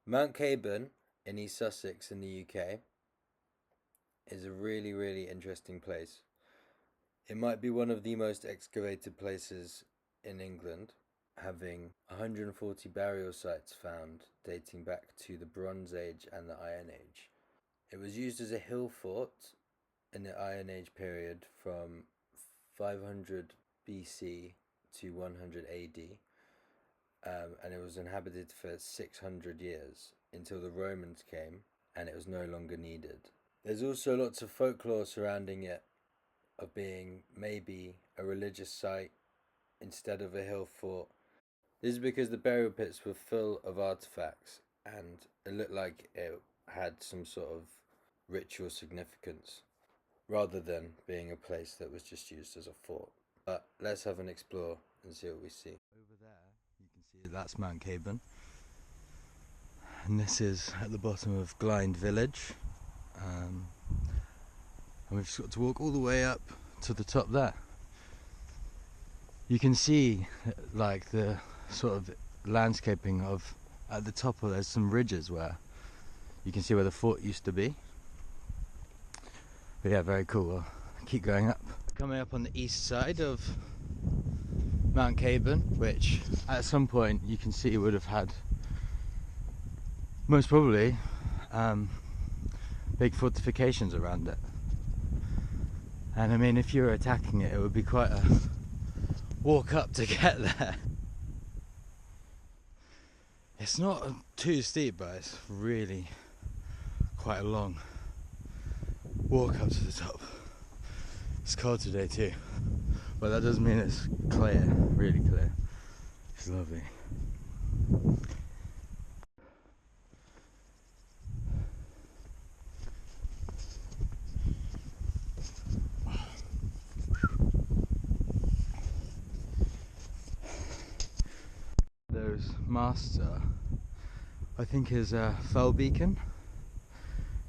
Mount Caburn in East Sussex in the UK is a really, really interesting place. It might be one of the most excavated places in England, having 140 burial sites found dating back to the Bronze Age and the Iron Age. It was used as a hill fort in the Iron Age period from 500 BC to 100 AD, and it was inhabited for 600 years until the Romans came and it was no longer needed. There's also lots of folklore surrounding it of being maybe a religious site instead of a hill fort. This is because the burial pits were full of artefacts and it looked like it had some sort of ritual significance rather than being a place that was just used as a fort. But let's have an explore and see what we see. Over there you can see that's Mount Caburn, and this is at the bottom of Glynde village, and we've just got to walk all the way up to the top there. You can see like the sort of landscaping of at the top of there's some ridges where you can see where the fort used to be. But yeah, very cool. We'll keep going up. Coming up on the east side of Mount Caburn, which at some point you can see would have had most probably big fortifications around it. And I mean, if you were attacking it, it would be quite a walk up to get there. It's not too steep, but it's really quite a long walk up to the top. It's cold today too, but that doesn't mean it's clear, really clear. It's lovely. Those masts are, I think, is a fell beacon,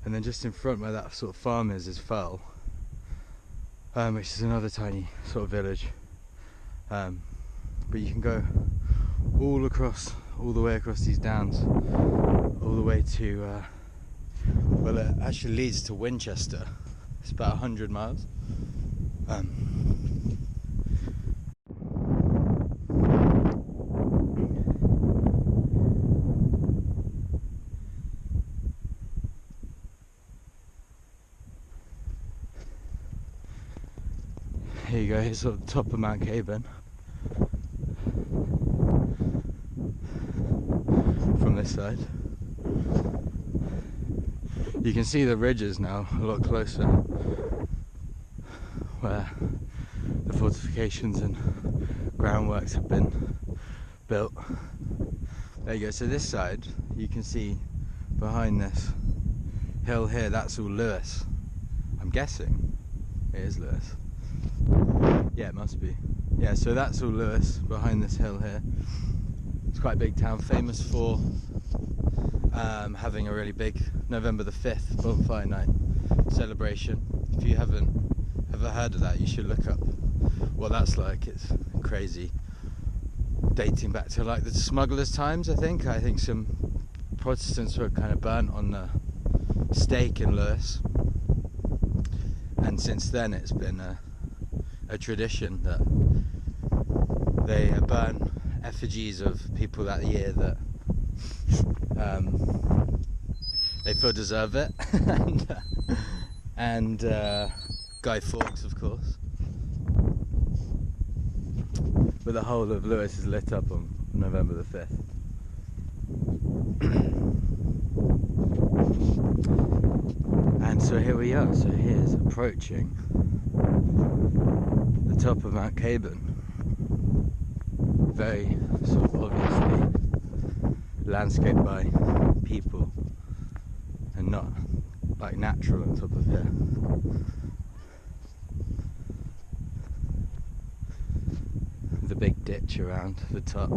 and then just in front where that sort of farm is fell, which is another tiny sort of village, but you can go all the way across these downs, all the way to well, it actually leads to Winchester. It's about 100 miles. Here you go, here's sort of the top of Mount Caburn. From this side. You can see the ridges now a lot closer, where the fortifications and groundworks have been built. There you go, so this side, you can see behind this hill here, that's all Lewis. I'm guessing it is Lewis. Yeah, it must be. Yeah, so that's all Lewis behind this hill here. It's quite a big town, famous for having a really big November the 5th bonfire night celebration. If you haven't ever heard of that, you should look up what that's like. It's crazy, dating back to like the smugglers' times. I think some Protestants were kind of burnt on the stake in Lewis, and since then it's been a tradition that they burn effigies of people that year that they feel deserve it, and Guy Fawkes, of course. But the whole of Lewis is lit up on November the 5th. And so here we are. So here's approaching the top of Mount Caburn. Very sort of obviously landscaped by people and not like natural on top of here. The big ditch around the top,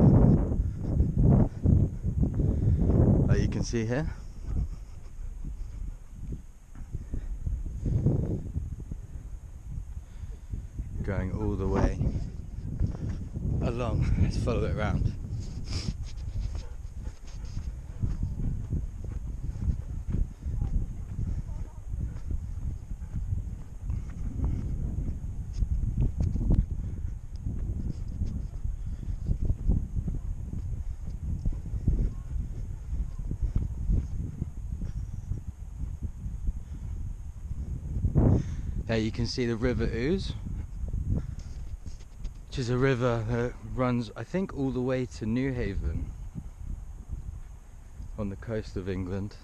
like you can see here. Going all the way along. Let's follow it around. There you can see the River Ouse, which is a river that runs, I think, all the way to Newhaven on the coast of England.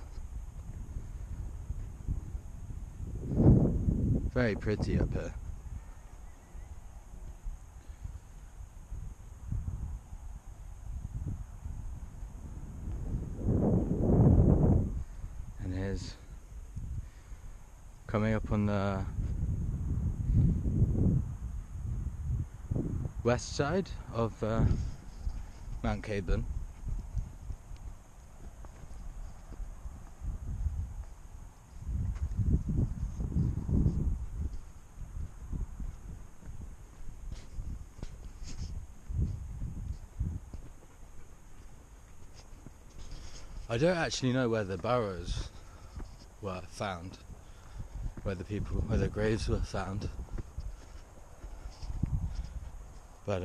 Very pretty up here. And here's coming up on the west side of Mount Caburn. I don't actually know where the barrows were found, where the graves were found, but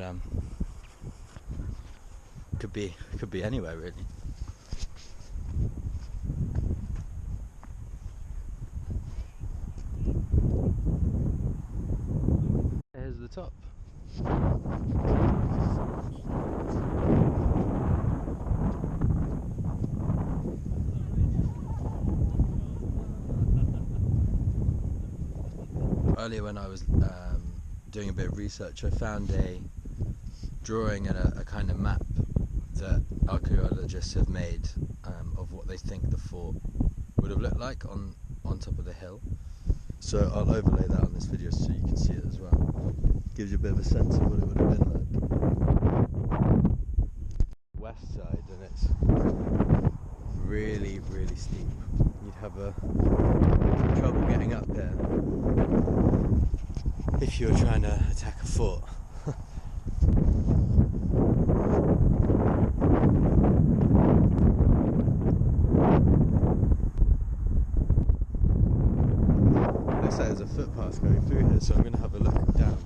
could be anywhere really. Here's the top. Earlier when I was doing a bit of research, I found a drawing and a kind of map that archaeologists have made of what they think the fort would have looked like on top of the hill. So I'll overlay that on this video so you can see it as well. Gives you a bit of a sense of what it would have been like. West side, and it's really, really steep. You'd have trouble getting up there if you were trying to attack a fort. Looks like there's a footpath going through here, so I'm going to have a look down.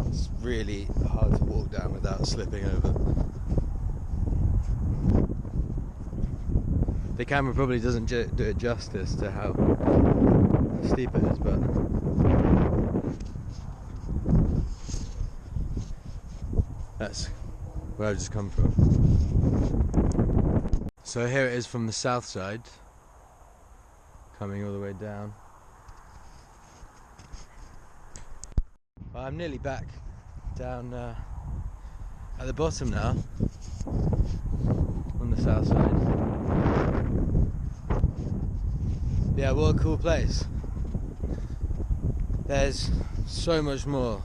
It's really hard to walk down without slipping over. The camera probably doesn't do it justice to how steep it is, but that's where I've just come from. So here it is from the south side, coming all the way down. Well, I'm nearly back down at the bottom now, on the south side. Yeah, what a cool place. There's so much more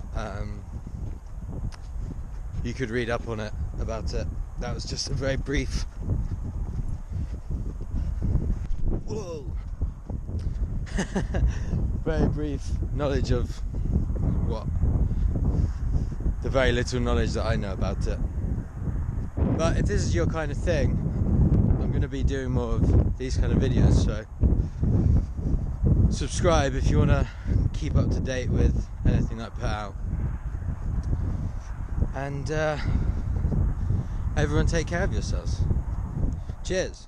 you could read up on it, about it. That was just a very brief very brief knowledge of the very little knowledge that I know about it. But if this is your kind of thing, I'm going to be doing more of these kind of videos, so subscribe if you want to keep up to date with anything I put out. And everyone take care of yourselves. Cheers.